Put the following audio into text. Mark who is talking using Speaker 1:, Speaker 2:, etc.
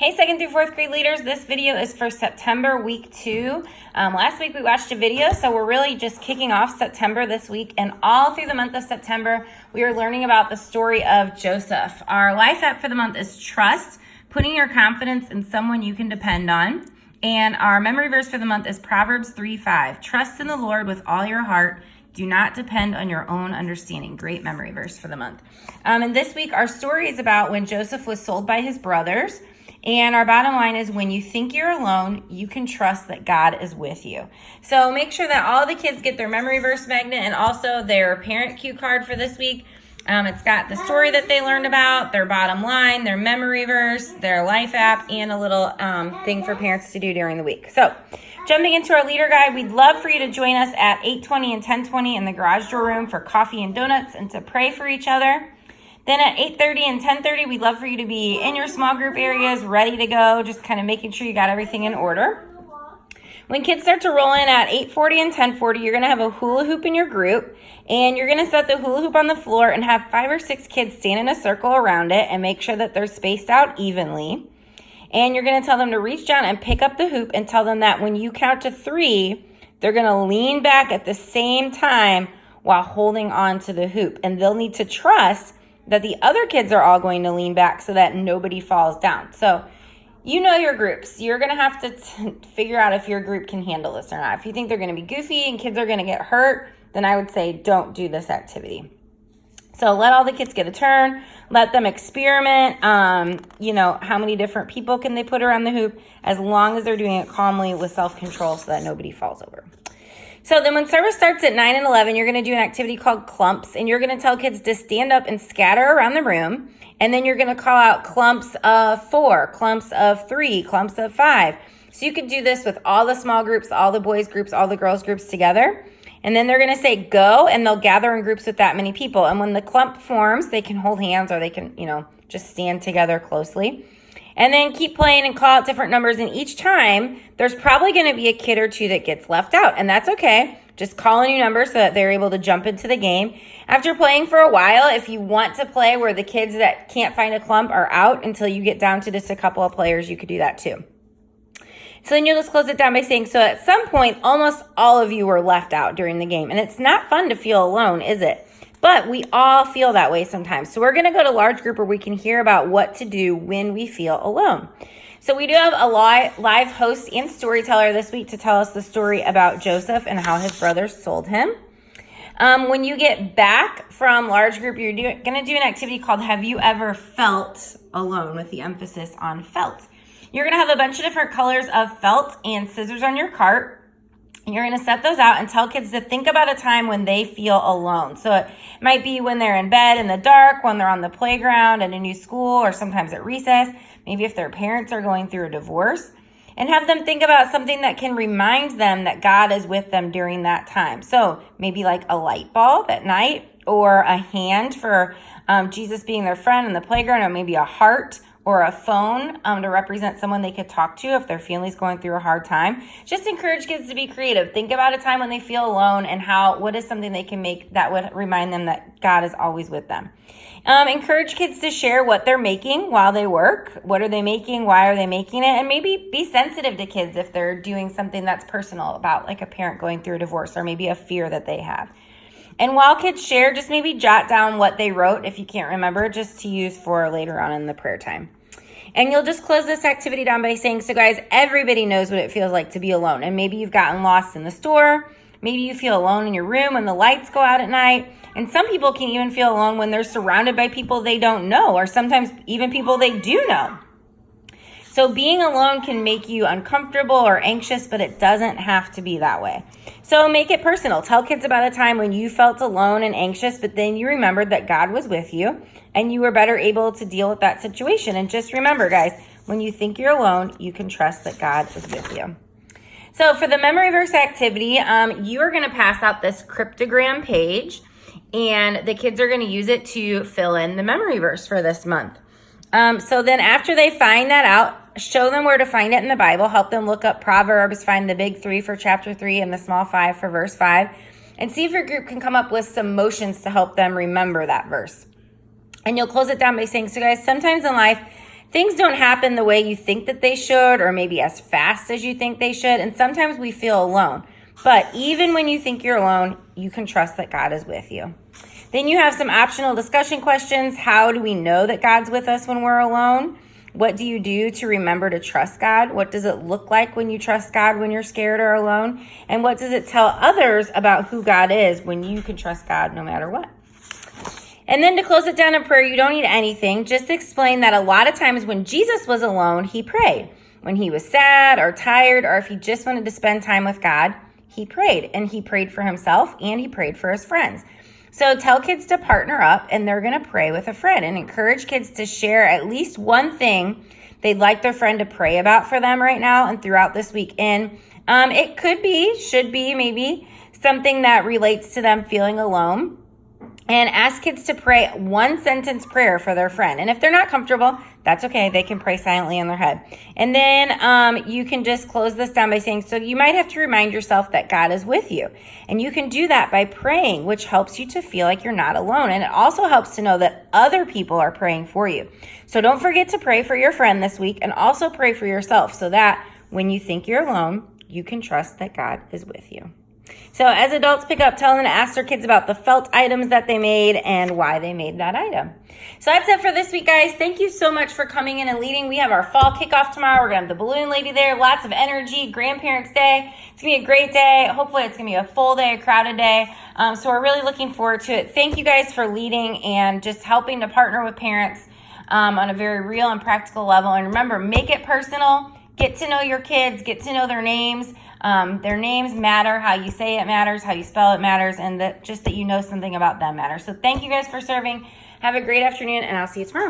Speaker 1: Hey, 2nd through 4th grade leaders, this video is for September week 2. Last week we watched a video, so we're really just kicking off September this week. And all through the month of September, we are learning about the story of Joseph. Our life app for the month is trust, putting your confidence in someone you can depend on. And our memory verse for the month is Proverbs 3:5. Trust in the Lord with all your heart. Do not depend on your own understanding. Great memory verse for the month. And this week, our story is about when Joseph was sold by his brothers. And our bottom line is when you think you're alone, you can trust that God is with you. So make sure that all the kids get their memory verse magnet and also their parent cue card for this week. It's got the story that they learned about, their bottom line, their memory verse, their life app, and a little thing for parents to do during the week. So jumping into our leader guide, we'd love for you to join us at 8:20 and 10:20 in the garage door room for coffee and donuts and to pray for each other. Then at 8:30 and 10:30, we'd love for you to be in your small group areas, ready to go, just kind of making sure you got everything in order. When kids start to roll in at 8:40 and 10:40, you're going to have a hula hoop in your group, and you're going to set the hula hoop on the floor and have 5 or 6 kids stand in a circle around it and make sure that they're spaced out evenly. And you're going to tell them to reach down and pick up the hoop and tell them that when you count to 3, they're going to lean back at the same time while holding on to the hoop. And they'll need to trust that the other kids are all going to lean back so that nobody falls down. So you know your groups. You're going to have to figure out if your group can handle this or not. If you think they're going to be goofy and kids are going to get hurt, then I would say don't do this activity. So let all the kids get a turn. Let them experiment. How many different people can they put around the hoop, as long as they're doing it calmly with self-control so that nobody falls over. So then when service starts at 9 and 11, you're going to do an activity called clumps, and you're going to tell kids to stand up and scatter around the room, and then you're going to call out clumps of 4, clumps of 3, clumps of 5. So you could do this with all the small groups, all the boys groups, all the girls groups together, and then they're going to say go, and they'll gather in groups with that many people. And when the clump forms, they can hold hands or they can, just stand together closely. And then keep playing and call out different numbers. And each time, there's probably going to be a kid or two that gets left out. And that's okay. Just call a new number so that they're able to jump into the game. After playing for a while, if you want to play where the kids that can't find a clump are out until you get down to just a couple of players, you could do that too. So then you'll just close it down by saying, so at some point, almost all of you were left out during the game. And it's not fun to feel alone, is it? But we all feel that way sometimes. So we're going to go to large group where we can hear about what to do when we feel alone. So we do have a live host and storyteller this week to tell us the story about Joseph and how his brothers sold him. When you get back from large group, you're going to do an activity called Have You Ever Felt Alone, with the emphasis on felt. You're going to have a bunch of different colors of felt and scissors on your cart. And you're going to set those out and tell kids to think about a time when they feel alone. So it might be when they're in bed in the dark, when they're on the playground at a new school, or sometimes at recess, maybe if their parents are going through a divorce. And have them think about something that can remind them that God is with them during that time. So maybe like a light bulb at night, or a hand for Jesus being their friend in the playground, or maybe a heart or a phone to represent someone they could talk to if their family's going through a hard time. Just encourage kids to be creative. Think about a time when they feel alone and what is something they can make that would remind them that God is always with them. Encourage kids to share what they're making while they work. What are they making? Why are they making it? And maybe be sensitive to kids if they're doing something that's personal about, like a parent going through a divorce or maybe a fear that they have. And while kids share, just maybe jot down what they wrote if you can't remember, just to use for later on in the prayer time. And you'll just close this activity down by saying, so guys, everybody knows what it feels like to be alone. And maybe you've gotten lost in the store. Maybe you feel alone in your room when the lights go out at night. And some people can even feel alone when they're surrounded by people they don't know, or sometimes even people they do know. So being alone can make you uncomfortable or anxious, but it doesn't have to be that way. So make it personal. Tell kids about a time when you felt alone and anxious, but then you remembered that God was with you and you were better able to deal with that situation. And just remember, guys, when you think you're alone, you can trust that God is with you. So for the memory verse activity, you are going to pass out this cryptogram page, and the kids are going to use it to fill in the memory verse for this month. So then after they find that out, show them where to find it in the Bible. Help them look up Proverbs, find the big 3 for chapter 3 and the small 5 for verse 5, and see if your group can come up with some motions to help them remember that verse. And you'll close it down by saying, so guys, sometimes in life, things don't happen the way you think that they should, or maybe as fast as you think they should. And sometimes we feel alone. But even when you think you're alone, you can trust that God is with you. Then you have some optional discussion questions. How do we know that God's with us when we're alone? What do you do to remember to trust God? What does it look like when you trust God when you're scared or alone? And what does it tell others about who God is when you can trust God no matter what? And then to close it down in prayer, you don't need anything. Just explain that a lot of times when Jesus was alone, he prayed. When he was sad or tired, or if he just wanted to spend time with God, he prayed. And he prayed for himself and he prayed for his friends. So tell kids to partner up and they're going to pray with a friend, and encourage kids to share at least one thing they'd like their friend to pray about for them right now and throughout this week. And it could be, should be, maybe something that relates to them feeling alone. And ask kids to pray one sentence prayer for their friend. And if they're not comfortable, that's okay. They can pray silently in their head. And then you can just close this down by saying, so you might have to remind yourself that God is with you. And you can do that by praying, which helps you to feel like you're not alone. And it also helps to know that other people are praying for you. So don't forget to pray for your friend this week, and also pray for yourself, so that when you think you're alone, you can trust that God is with you. So as adults pick up, tell them to ask their kids about the felt items that they made and why they made that item. So that's it for this week, guys. Thank you so much for coming in and leading. We have our fall kickoff tomorrow. We're going to have the balloon lady there. Lots of energy. Grandparents' Day. It's going to be a great day. Hopefully it's going to be a full day, a crowded day. So we're really looking forward to it. Thank you guys for leading and just helping to partner with parents on a very real and practical level. And remember, make it personal. Get to know your kids. Get to know their names. Their names matter. How you say it matters. How you spell it matters. And just that you know something about them matters. So thank you guys for serving. Have a great afternoon, and I'll see you tomorrow.